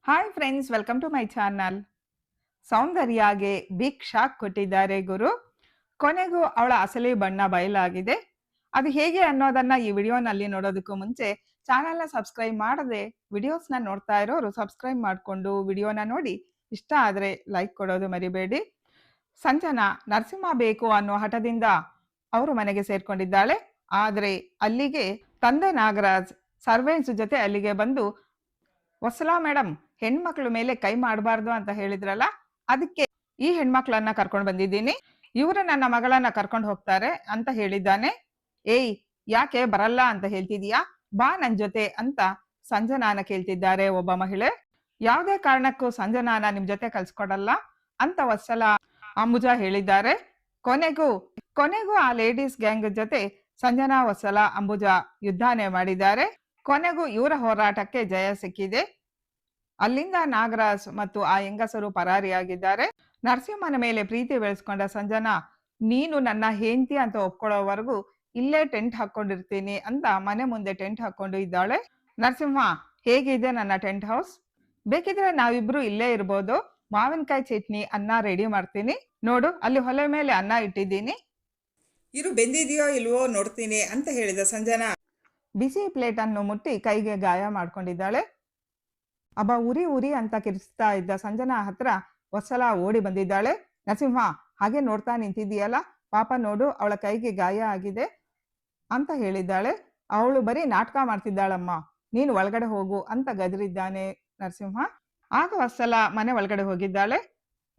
Hi friends, welcome to my channel. ಸೌಂದರ್ಯಾಗೆ big shock ಕೊಟ್ಟಿದ್ದಾರೆ ಗುರು. ಕೊನೆಗೂ ಅವಳ ಅಸಲಿ ಬಣ್ಣ ಬಯಲಾಗಿದೆ. ಅದು ಹೇಗೆ ಅನ್ನೋದನ್ನ ಈ ವಿಡಿಯೋನಲ್ಲಿ ನೋಡೋದಕ್ಕೂ ಮುಂಚೆ ಚಾನಲ್ನ ಸಬ್ಸ್ಕ್ರೈಬ್ ಮಾಡದೆ ವಿಡಿಯೋಸ್ನ ನೋಡ್ತಾ ಇರೋರು ಸಬ್ಸ್ಕ್ರೈಬ್ ಮಾಡಿಕೊಂಡು ವಿಡಿಯೋನ ನೋಡಿ ಇಷ್ಟ ಆದರೆ ಲೈಕ್ ಕೊಡೋದು ಮರಿಬೇಡಿ. ಸಂಜನಾ ನರಸಿಂಹ ಬೇಕು ಅನ್ನೋ ಹಠದಿಂದ ಅವರು ಮನೆಗೆ ಸೇರ್ಕೊಂಡಿದ್ದಾಳೆ. ಆದರೆ ಅಲ್ಲಿಗೆ ತಂದೆ ನಾಗರಾಜ್ ಸರ್ವೆಂಟ್ಸ್ ಜೊತೆ ಅಲ್ಲಿಗೆ ಬಂದು, ವತ್ಸಲಾ ಮೇಡಮ್, ಹೆಣ್ಮಕ್ಳ ಮೇಲೆ ಕೈ ಮಾಡಬಾರ್ದು ಅಂತ ಹೇಳಿದ್ರಲ್ಲ, ಅದಕ್ಕೆ ಈ ಹೆಣ್ಮಕ್ಳನ್ನ ಕರ್ಕೊಂಡು ಬಂದಿದ್ದೀನಿ. ಇವರು ನನ್ನ ಮಗಳನ್ನ ಕರ್ಕೊಂಡು ಹೋಗ್ತಾರೆ ಅಂತ ಹೇಳಿದ್ದಾನೆ. ಏಯ್, ಯಾಕೆ ಬರಲ್ಲ ಅಂತ ಹೇಳ್ತಿದೀಯಾ? ಬಾ ನನ್ ಜೊತೆ ಅಂತ ಸಂಜನಾನ ಕೇಳ್ತಿದ್ದಾರೆ ಒಬ್ಬ ಮಹಿಳೆ. ಯಾವುದೇ ಕಾರಣಕ್ಕೂ ಸಂಜನಾನ ನಿಮ್ ಜೊತೆ ಕಳ್ಸ್ಕೊಡಲ್ಲ ಅಂತ ವತ್ಸಲ ಅಂಬುಜಾ ಹೇಳಿದ್ದಾರೆ. ಕೊನೆಗೂ ಕೊನೆಗೂ ಆ ಲೇಡೀಸ್ ಗ್ಯಾಂಗ್ ಜೊತೆ ಸಂಜನಾ, ವತ್ಸಲ, ಅಂಬುಜಾ ಯುದ್ಧನೇ ಮಾಡಿದ್ದಾರೆ. ಕೊನೆಗೂ ಇವರ ಹೋರಾಟಕ್ಕೆ ಜಯ ಸಿಕ್ಕಿದೆ. ಅಲ್ಲಿಂದ ನಾಗರಾಜ್ ಮತ್ತು ಆ ಹೆಂಗಸರು ಪರಾರಿಯಾಗಿದ್ದಾರೆ. ನರಸಿಂಹನ ಮೇಲೆ ಪ್ರೀತಿ ಬೆಳೆಸ್ಕೊಂಡ ಸಂಜನಾ, ನೀನು ನನ್ನ ಹೆಂಡತಿ ಅಂತ ಒಪ್ಕೊಳ್ಳೋವರೆಗೂ ಇಲ್ಲೇ ಟೆಂಟ್ ಹಾಕೊಂಡಿರ್ತೀನಿ ಅಂತ ಮನೆ ಮುಂದೆ ಟೆಂಟ್ ಹಾಕೊಂಡು ಇದ್ದಾಳೆ. ನರಸಿಂಹ, ಹೇಗಿದೆ ನನ್ನ ಟೆಂಟ್ ಹೌಸ್? ಬೇಕಿದ್ರೆ ನಾವಿಬ್ರು ಇಲ್ಲೇ ಇರ್ಬೋದು. ಮಾವಿನಕಾಯಿ ಚಟ್ನಿ, ಅನ್ನ ರೆಡಿ ಮಾಡ್ತೀನಿ ನೋಡು, ಅಲ್ಲಿ ಹೊಲೆ ಮೇಲೆ ಅನ್ನ ಇಟ್ಟಿದ್ದೀನಿ, ಇರು ಬೆಂದಿದೆಯೋ ಇಲ್ವೋ ನೋಡ್ತೀನಿ ಅಂತ ಹೇಳಿದ ಸಂಜನಾ ಬಿಸಿ ಪ್ಲೇಟ್ ಅನ್ನು ಮುಟ್ಟಿ ಕೈಗೆ ಗಾಯ ಮಾಡ್ಕೊಂಡಿದ್ದಾಳೆ. ಅಬ್ಬ, ಉರಿ ಉರಿ ಅಂತ ಕಿರಿಸ್ತಾ ಇದ್ದ ಸಂಜನಾ ಹತ್ರ ವತ್ಸಲ ಓಡಿ ಬಂದಿದ್ದಾಳೆ. ನರಸಿಂಹ, ಹಾಗೆ ನೋಡ್ತಾ ನಿಂತಿದ್ದೀಯಲ್ಲ, ಪಾಪ ನೋಡು, ಅವಳ ಕೈಗೆ ಗಾಯ ಆಗಿದೆ ಅಂತ ಹೇಳಿದ್ದಾಳೆ. ಅವಳು ಬರೀ ನಾಟಕ ಮಾಡ್ತಿದ್ದಾಳಮ್ಮ, ನೀನು ಒಳಗಡೆ ಹೋಗು ಅಂತ ಗದರಿದ್ದಾನೆ ನರಸಿಂಹ. ಆಗ ವತ್ಸಲ ಮನೆ ಒಳಗಡೆ ಹೋಗಿದ್ದಾಳೆ.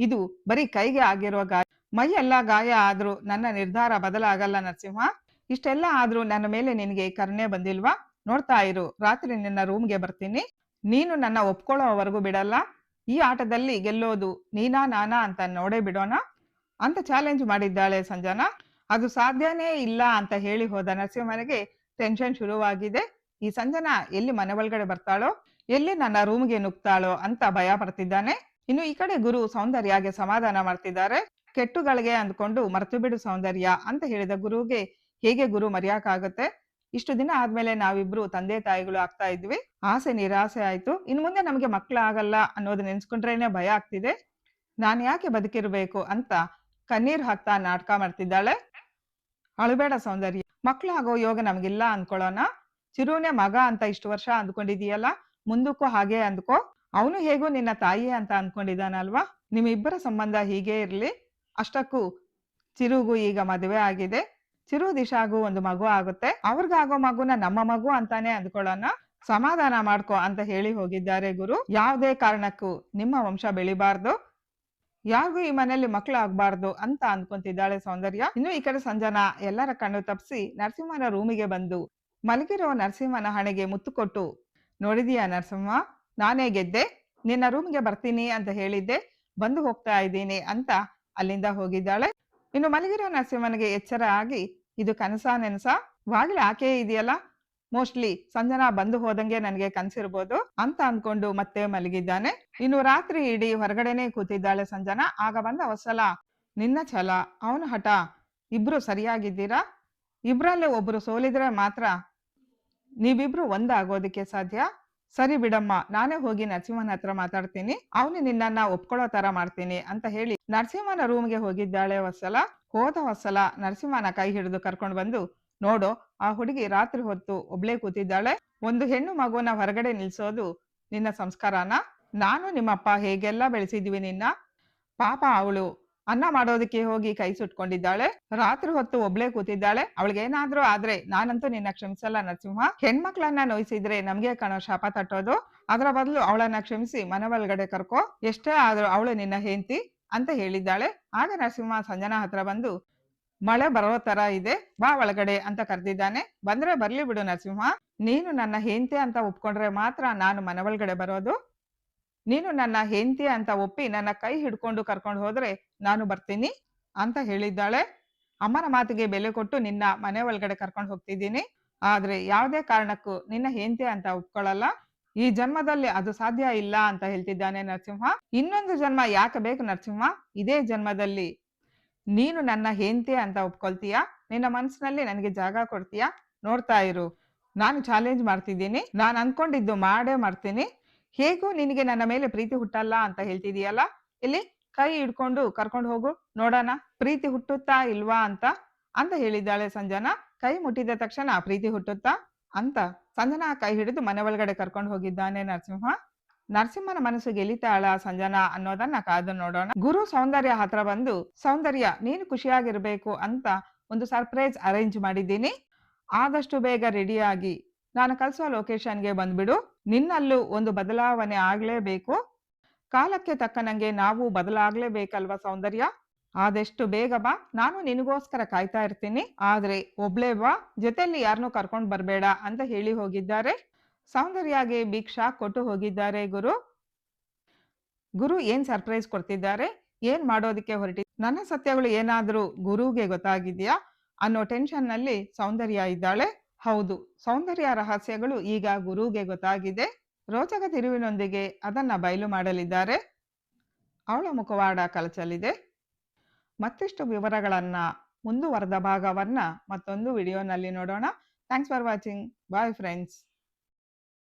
ಇದು ಬರೀ ಕೈಗೆ ಆಗಿರೋ ಗಾಯ, ಮೈ ಎಲ್ಲ ಗಾಯ ಆದ್ರೂ ನನ್ನ ನಿರ್ಧಾರ ಬದಲಾಗಲ್ಲ ನರಸಿಂಹ. ಇಷ್ಟೆಲ್ಲ ಆದ್ರೂ ನನ್ನ ಮೇಲೆ ನಿನಗೆ ಕರುಣೆ ಬಂದಿಲ್ವಾ? ನೋಡ್ತಾ ಇರು, ರಾತ್ರಿ ನಿನ್ನ ರೂಮ್ಗೆ ಬರ್ತೀನಿ, ನೀನು ನನ್ನ ಒಪ್ಕೊಳ್ಳೋವರೆಗೂ ಬಿಡಲ್ಲ. ಈ ಆಟದಲ್ಲಿ ಗೆಲ್ಲೋದು ನೀನಾ ನಾನಾ ಅಂತ ನೋಡೇ ಬಿಡೋಣ ಅಂತ ಚಾಲೆಂಜ್ ಮಾಡಿದ್ದಾಳೆ ಸಂಜನಾ. ಅದು ಸಾಧ್ಯನೇ ಇಲ್ಲ ಅಂತ ಹೇಳಿ ಹೋದ ನರಸಿಂಹನಿಗೆ ಟೆನ್ಷನ್ ಶುರುವಾಗಿದೆ. ಈ ಸಂಜನಾ ಎಲ್ಲಿ ಮನೆ ಒಳಗಡೆ ಬರ್ತಾಳೋ, ಎಲ್ಲಿ ನನ್ನ ರೂಮ್ಗೆ ನುಗ್ತಾಳೋ ಅಂತ ಭಯ ಪಡ್ತಿದ್ದಾನೆ. ಇನ್ನು ಈ ಕಡೆ ಗುರು ಸೌಂದರ್ಯಗೆ ಸಮಾಧಾನ ಮಾಡ್ತಿದ್ದಾರೆ. ಕೆಟ್ಟುಗಳಿಗೆ ಅಂದ್ಕೊಂಡು ಮರ್ತು ಬಿಡು ಸೌಂದರ್ಯ ಅಂತ ಹೇಳಿದ ಗುರುಗೆ ಹೇಗೆ ಗುರು ಮರೆಯಕ್ಕಾಗತ್ತೆ? ಇಷ್ಟು ದಿನ ಆದ್ಮೇಲೆ ನಾವಿಬ್ರು ತಂದೆ ತಾಯಿಗಳು ಆಗ್ತಾ ಇದ್ವಿ, ಆಸೆ ನಿರಾಸೆ ಆಯ್ತು. ಇನ್ ಮುಂದೆ ನಮಗೆ ಮಕ್ಕಳಾಗಲ್ಲ ಅನ್ನೋದು ನೆನ್ಸ್ಕೊಂಡ್ರೇನೆ ಭಯ ಆಗ್ತಿದೆ. ನಾನ್ ಯಾಕೆ ಬದುಕಿರ್ಬೇಕು ಅಂತ ಕಣ್ಣೀರ್ ಹಾಕ್ತಾ ನಾಟಕ ಮಾಡ್ತಿದ್ದಾಳೆ. ಅಳಬೇಡ ಸೌಂದರ್ಯ, ಮಕ್ಕಳಾಗೋ ಯೋಗ ನಮಗಿಲ್ಲ ಅನ್ಕೊಳ್ಳೋಣ. ಚಿರುನೇ ಮಗ ಅಂತ ಇಷ್ಟು ವರ್ಷ ಅಂದ್ಕೊಂಡಿದೀಯಲ್ಲ, ಮುಂದಕ್ಕೂ ಹಾಗೆ ಅಂದ್ಕೋ. ಅವನು ಹೇಗೂ ನಿನ್ನ ತಾಯಿ ಅಂತ ಅನ್ಕೊಂಡಿದ್ದಾನಲ್ವಾ? ನಿಮ್ಮಿಬ್ಬರ ಸಂಬಂಧ ಹೀಗೆ ಇರ್ಲಿ. ಅಷ್ಟಕ್ಕೂ ಚಿರುಗೂ ಈಗ ಮದುವೆ ಆಗಿದೆ. ಚಿರು ದಿಶಾಗೂ ಒಂದು ಮಗು ಆಗುತ್ತೆ. ಅವ್ರಿಗಾಗೋ ಮಗುನ ನಮ್ಮ ಮಗು ಅಂತಾನೆ ಅಂದ್ಕೊಳ್ಳೋಣ. ಸಮಾಧಾನ ಮಾಡ್ಕೊ ಅಂತ ಹೇಳಿ ಹೋಗಿದ್ದಾರೆ ಗುರು. ಯಾವುದೇ ಕಾರಣಕ್ಕೂ ನಿಮ್ಮ ವಂಶ ಬೆಳಿಬಾರ್ದು, ಯಾರಿಗೂ ಈ ಮನೆಯಲ್ಲಿ ಮಕ್ಕಳು ಆಗ್ಬಾರ್ದು ಅಂತ ಅನ್ಕೊಂತಿದ್ದಾಳೆ ಸೌಂದರ್ಯ. ಇನ್ನು ಈ ಕಡೆ ಸಂಜನಾ ಎಲ್ಲರ ಕಣ್ಣು ತಪ್ಪಿಸಿ ನರಸಿಂಹನ ರೂಮಿಗೆ ಬಂದು ಮಲಗಿರೋ ನರಸಿಂಹನ ಹಣೆಗೆ ಮುತ್ತು ಕೊಟ್ಟು, ನೋಡಿದೀಯಾ ನರಸಿಂಹ, ನಾನೇ ಗೆದ್ದೆ, ನಿನ್ನ ರೂಮ್ಗೆ ಬರ್ತೀನಿ ಅಂತ ಹೇಳಿದ್ದೆ, ಬಂದು ಹೋಗ್ತಾ ಇದ್ದೀನಿ ಅಂತ ಅಲ್ಲಿಂದ ಹೋಗಿದ್ದಾಳೆ. ಇನ್ನು ಮಲಗಿರೋ ನರಸಿಂಹನಿಗೆ ಎಚ್ಚರ ಆಗಿ, ಇದು ಕನಸಾ ನೆನಸಾ? ಬಾಗಿಲು ಆಕೆ ಇದೆಯಲ್ಲ, ಮೋಸ್ಟ್ಲಿ ಸಂಜನಾ ಬಂದು ಹೋದಂಗೆ ನನಗೆ ಕನ್ಸಿರ್ಬೋದು ಅಂತ ಅನ್ಕೊಂಡು ಮತ್ತೆ ಮಲಗಿದ್ದಾನೆ. ಇನ್ನು ರಾತ್ರಿ ಇಡೀ ಹೊರಗಡೆನೆ ಕೂತಿದ್ದಾಳೆ ಸಂಜನಾ. ಆಗ ಬಂದ ವತ್ಸಲ, ನಿನ್ನ ಛಲ, ಅವನ ಹಠ, ಇಬ್ರು ಸರಿಯಾಗಿದ್ದೀರಾ? ಇಬ್ರಲ್ಲೇ ಒಬ್ರು ಸೋಲಿದ್ರೆ ಮಾತ್ರ ನೀವಿಬ್ರು ಒಂದಾಗೋದಕ್ಕೆ ಸಾಧ್ಯ. ಸರಿ ಬಿಡಮ್ಮ, ನಾನೇ ಹೋಗಿ ನರಸಿಂಹನ ಹತ್ರ ಮಾತಾಡ್ತೀನಿ, ಅವನು ನಿನ್ನನ್ನ ಒಪ್ಕೊಳ್ಳೋ ತರ ಮಾಡ್ತೀನಿ ಅಂತ ಹೇಳಿ ನರಸಿಂಹನ ರೂಮ್ಗೆ ಹೋಗಿದ್ದಾಳೆ ವತ್ಸಲ. ಹೋದ ವತ್ಸಲ ನರಸಿಂಹನ ಕೈ ಹಿಡಿದು ಕರ್ಕೊಂಡು ಬಂದು, ನೋಡು, ಆ ಹುಡುಗಿ ರಾತ್ರಿ ಹೊತ್ತು ಒಬ್ಳೇ ಕೂತಿದ್ದಾಳೆ. ಒಂದು ಹೆಣ್ಣು ಮಗುನ ಹೊರಗಡೆ ನಿಲ್ಸೋದು ನಿನ್ನ ಸಂಸ್ಕಾರನ? ನಾನು ನಿಮ್ಮಪ್ಪ ಹೇಗೆಲ್ಲ ಬೆಳೆಸಿದ್ವಿ ನಿನ್ನ. ಪಾಪ ಅವಳು ಅನ್ನ ಮಾಡೋದಕ್ಕೆ ಹೋಗಿ ಕೈ ಸುಟ್ಕೊಂಡಿದ್ದಾಳೆ. ರಾತ್ರಿ ಹೊತ್ತು ಒಬ್ಳೇ ಕೂತಿದ್ದಾಳೆ. ಅವಳಿಗೇನಾದ್ರೂ ಆದ್ರೆ ನಾನಂತೂ ನಿನ್ನ ಕ್ಷಮಿಸಲ್ಲ ನರಸಿಂಹ. ಹೆಣ್ಮಕ್ಳನ್ನ ನೋಯಿಸಿದ್ರೆ ನಮ್ಗೆ ಕಣೋ ಶಾಪ ತಟ್ಟೋದು. ಅದರ ಬದಲು ಅವಳನ್ನ ಕ್ಷಮಿಸಿ ಮನೆ ಒಳಗಡೆ ಕರ್ಕೋ, ಎಷ್ಟೇ ಆದ್ರೂ ಅವಳು ನಿನ್ನ ಹೆಂಡತಿ ಅಂತ ಹೇಳಿದ್ದಾಳೆ. ಆಗ ನರಸಿಂಹ ಸಂಜನಾ ಹತ್ರ ಬಂದು, ಮಳೆ ಬರೋ ತರ ಇದೆ, ಬಾ ಒಳಗಡೆ ಅಂತ ಕರೆದಿದ್ದಾನೆ. ಬಂದ್ರೆ ಬರ್ಲಿ ಬಿಡು ನರಸಿಂಹ, ನೀನು ನನ್ನ ಹೆಂಡತಿ ಅಂತ ಒಪ್ಕೊಂಡ್ರೆ ಮಾತ್ರ ನಾನು ಮನೆ ಒಳಗಡೆ ಬರೋದು. ನೀನು ನನ್ನ ಹೆಂಡತಿ ಅಂತ ಒಪ್ಪಿ ನನ್ನ ಕೈ ಹಿಡ್ಕೊಂಡು ಕರ್ಕೊಂಡು ಹೋದ್ರೆ ನಾನು ಬರ್ತೀನಿ ಅಂತ ಹೇಳಿದ್ದಾಳೆ. ಅಮ್ಮನ ಮಾತಿಗೆ ಬೆಲೆ ಕೊಟ್ಟು ನಿನ್ನ ಮನೆ ಒಳಗಡೆ ಕರ್ಕೊಂಡು ಹೋಗ್ತಿದ್ದೀನಿ, ಆದ್ರೆ ಯಾವುದೇ ಕಾರಣಕ್ಕೂ ನಿನ್ನ ಹೆಂಡತಿ ಅಂತ ಒಪ್ಕೊಳ್ಳಲ್ಲ. ಈ ಜನ್ಮದಲ್ಲಿ ಅದು ಸಾಧ್ಯ ಇಲ್ಲ ಅಂತ ಹೇಳ್ತಿದ್ದಾನೆ ನರಸಿಂಹ. ಇನ್ನೊಂದು ಜನ್ಮ ಯಾಕೆ ಬೇಕು ನರಸಿಂಹ? ಇದೇ ಜನ್ಮದಲ್ಲಿ ನೀನು ನನ್ನ ಹೆಂಡತಿ ಅಂತ ಒಪ್ಕೊಳ್ತೀಯಾ? ನಿನ್ನ ಮನಸ್ಸಿನಲ್ಲಿ ನನಗೆ ಜಾಗ ಕೊಡ್ತೀಯಾ? ನೋಡ್ತಾ ಇರು, ನಾನು ಚಾಲೆಂಜ್ ಮಾಡ್ತಿದ್ದೀನಿ, ನಾನು ಅನ್ಕೊಂಡಿದ್ದು ಮಾಡೇ ಮಾಡ್ತೀನಿ. ಹೇಗೂ ನಿನಗೆ ನನ್ನ ಮೇಲೆ ಪ್ರೀತಿ ಹುಟ್ಟಲ್ಲ ಅಂತ ಹೇಳ್ತಿದೀಯಲ್ಲ, ಇಲ್ಲಿ ಕೈ ಹಿಡ್ಕೊಂಡು ಕರ್ಕೊಂಡು ಹೋಗು ನೋಡೋಣ ಪ್ರೀತಿ ಹುಟ್ಟುತ್ತಾ ಇಲ್ವಾ ಅಂತ ಅಂತ ಹೇಳಿದ್ದಾಳೆ ಸಂಜನಾ. ಕೈ ಮುಟ್ಟಿದ ತಕ್ಷಣ ಪ್ರೀತಿ ಹುಟ್ಟುತ್ತಾ ಅಂತ ಸಂಜನಾ ಕೈ ಹಿಡಿದು ಮನೆ ಒಳಗಡೆ ಕರ್ಕೊಂಡು ಹೋಗಿದ್ದಾನೆ ನರಸಿಂಹ. ನರಸಿಂಹನ ಮನಸ್ಸು ಗೆಲಿತಾಳ ಸಂಜನಾ ಅನ್ನೋದನ್ನ ಕಾದು ನೋಡೋಣ. ಗುರು ಸೌಂದರ್ಯ ಹತ್ರ ಬಂದು, ಸೌಂದರ್ಯ ನೀನು ಖುಷಿಯಾಗಿರ್ಬೇಕು ಅಂತ ಒಂದು ಸರ್ಪ್ರೈಸ್ ಅರೇಂಜ್ ಮಾಡಿದ್ದೀನಿ. ಆದಷ್ಟು ಬೇಗ ರೆಡಿಯಾಗಿ ನಾನು ಕಳಿಸೋ ಲೊಕೇಶನ್ಗೆ ಬಂದ್ಬಿಡು. ನಿನ್ನಲ್ಲೂ ಒಂದು ಬದಲಾವಣೆ ಆಗ್ಲೇಬೇಕು. ಕಾಲಕ್ಕೆ ತಕ್ಕನಂಗೆ ನಾವು ಬದಲಾಗ್ಲೇಬೇಕಲ್ವಾ ಸೌಂದರ್ಯ. ಆದಷ್ಟು ಬೇಗ ಬಾ, ನಾನು ನಿನಗೋಸ್ಕರ ಕಾಯ್ತಾ ಇರ್ತೀನಿ. ಆದ್ರೆ ಒಬ್ಳೇ ಬಾ, ಜೊತೆಯಲ್ಲಿ ಯಾರನ್ನೂ ಕರ್ಕೊಂಡು ಬರ್ಬೇಡ ಅಂತ ಹೇಳಿ ಹೋಗಿದ್ದಾರೆ. ಸೌಂದರ್ಯಗೆ ಬಿಗ್ ಶಾಕ್ ಕೊಟ್ಟು ಹೋಗಿದ್ದಾರೆ ಗುರು. ಗುರು ಏನ್ ಸರ್ಪ್ರೈಸ್ ಕೊಡ್ತಿದ್ದಾರೆ, ಏನ್ ಮಾಡೋದಕ್ಕೆ ಹೊರಟಿ, ನನ್ನ ಸತ್ಯಗಳು ಏನಾದ್ರೂ ಗುರುಗೆ ಗೊತ್ತಾಗಿದ್ಯಾ ಅನ್ನೋ ಟೆನ್ಷನ್ ನಲ್ಲಿ ಸೌಂದರ್ಯ ಇದ್ದಾಳೆ. ಹೌದು, ಸೌಂದರ್ಯ ರಹಸ್ಯಗಳು ಈಗ ಗುರುಗೆ ಗೊತ್ತಾಗಿದೆ. ರೋಚಕ ತಿರುವಿನೊಂದಿಗೆ ಅದನ್ನ ಬಯಲು ಮಾಡಲಿದ್ದಾರೆ. ಅವಳ ಮುಖವಾಡ ಕಳಚಲಿದೆ. ಮತ್ತಿಷ್ಟು ವಿವರಗಳನ್ನ ಮುಂದುವರೆದ ಭಾಗವನ್ನ ಮತ್ತೊಂದು ವಿಡಿಯೋನಲ್ಲಿ ನೋಡೋಣ. Thanks for watching. Bye friends.